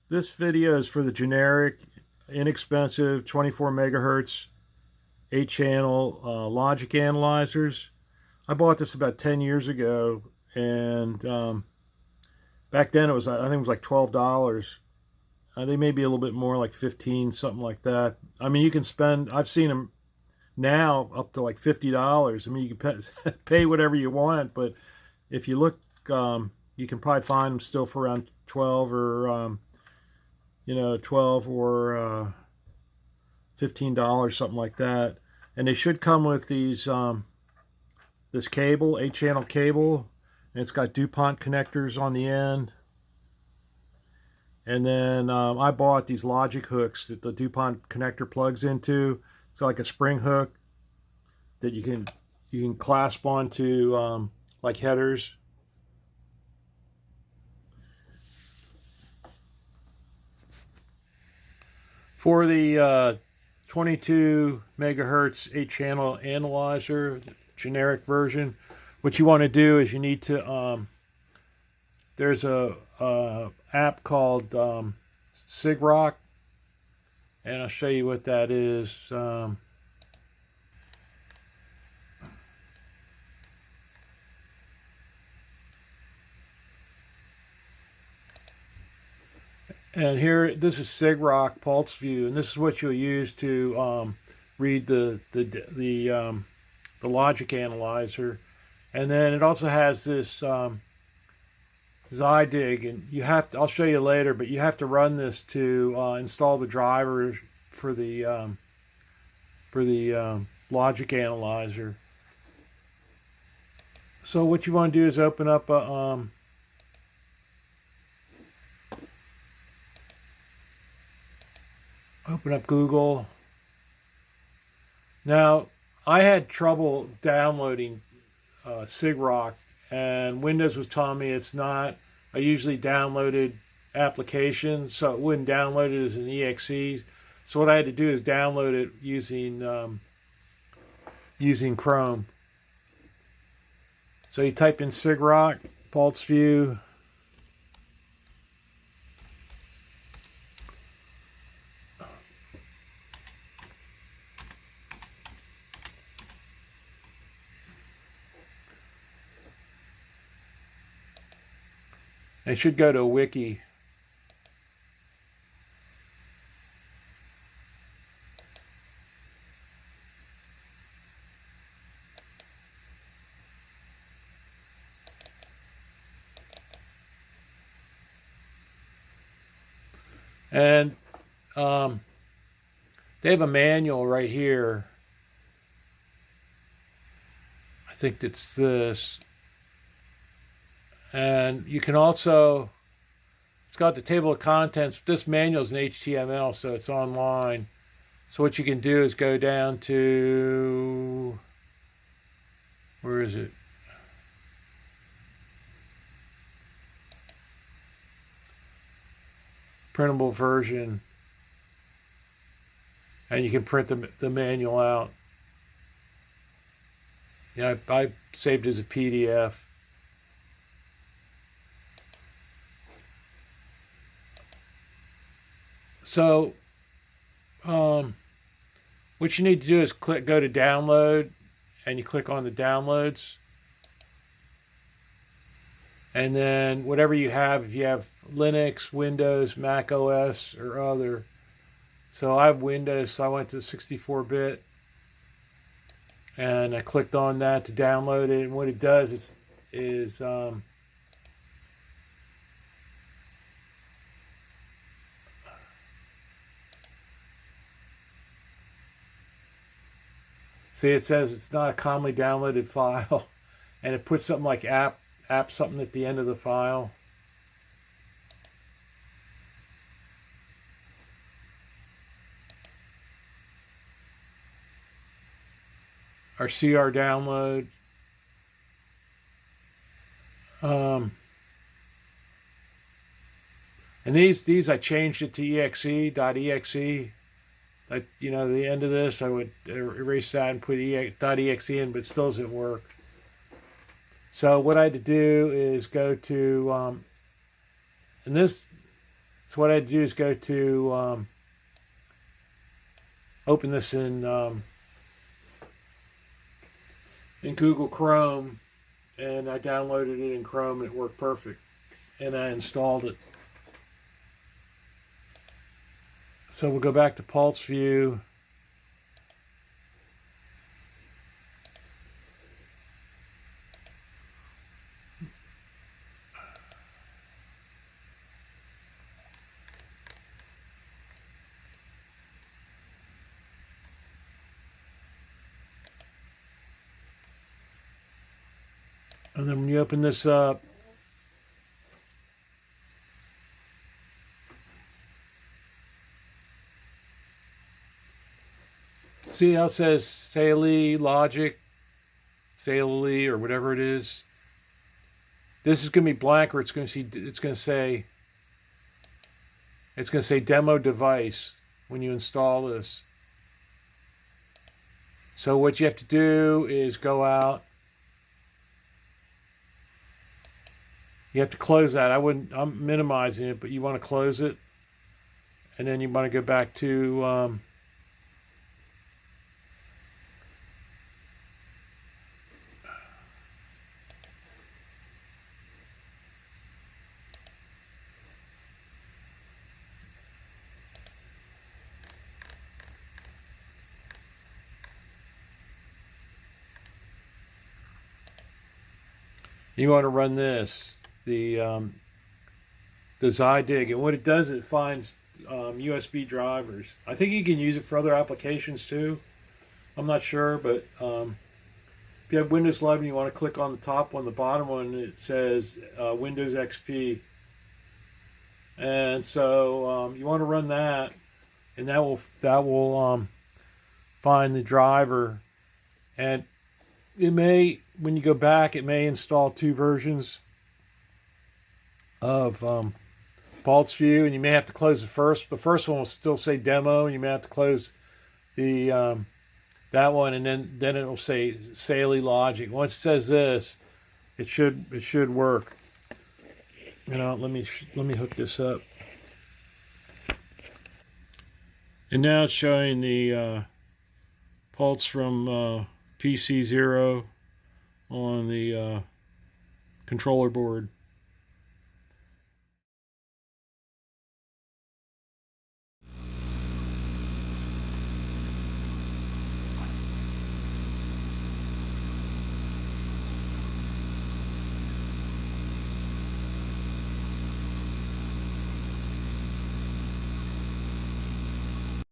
This video is for the generic, inexpensive 24 megahertz 8-channel logic analyzers. I bought this about 10 years ago, and back then it was, I think it was like $12. They may be a little bit more, like 15, something like that. I mean, you can spend, I've seen them now up to like $50. I mean, you can pay whatever you want, but if you look, you can probably find them still for around 12 or 12 or $15, something like that. And they should come with these this cable, 8-channel cable, and it's got DuPont connectors on the end. And then I bought these logic hooks that the DuPont connector plugs into. It's like a spring hook that you can clasp onto like headers. For the 22 megahertz 8-channel analyzer, generic version, what you want to do is you need to, there's a app called SIGROC, and I'll show you what that is. And here, this is SIGROC Pulse View, and this is what you'll use to read the logic analyzer. And then it also has this Zydig, and you have to, I'll show you later, but you have to run this to install the drivers for the logic analyzer. So what you want to do is open up a open up Google. Now, I had trouble downloading SIGROC, and Windows was telling me it's not. I usually downloaded applications, so it wouldn't download it as an exe. So what I had to do is download it using Chrome. So you type in SIGROC Pulse View. It should go to a wiki. And they have a manual right here. I think it's this. And you can also, it's got the table of contents. This manual is in HTML, so it's online. So what you can do is go down to, where is it? Printable version. And you can print the manual out. Yeah, I saved it as a PDF. So, what you need to do is go to download, and you click on the downloads. And then whatever you have, if you have Linux, Windows, Mac OS, or other. So I have Windows, so I went to 64-bit. And I clicked on that to download it. And what it does is see, it says it's not a commonly downloaded file, and it puts something like app something at the end of the file. Or CR download. And these I changed it to exe.exe. The end of this, I would erase that and put .exe in, but it still doesn't work. So what I had to do is go to, and So what I had to do is go to open this in Google Chrome, and I downloaded it in Chrome, and it worked perfect. And I installed it. So we'll go back to Pulse View. And then when you open this up, see how it says Saley Logic, Saley, or whatever it is. This is going to be blank, or it's going to say demo device when you install this. So what you have to do is go out. You have to close that. I'm minimizing it, but you want to close it. And then you want to go back to you want to run this, the Zydig, and what it does, it finds USB drivers. I think you can use it for other applications too. I'm not sure, but if you have Windows 11, you want to click on the top one, the bottom one, it says Windows XP, and so you want to run that, and that will find the driver, and it may, when you go back, it may install 2 versions of Pulse View, and you may have to close the first. The first one will still say demo, and you may have to close the that one, and then it will say Saley Logic. Once it says this, it should work. You know, let me hook this up, and now it's showing the pulse from PC0 on the controller board.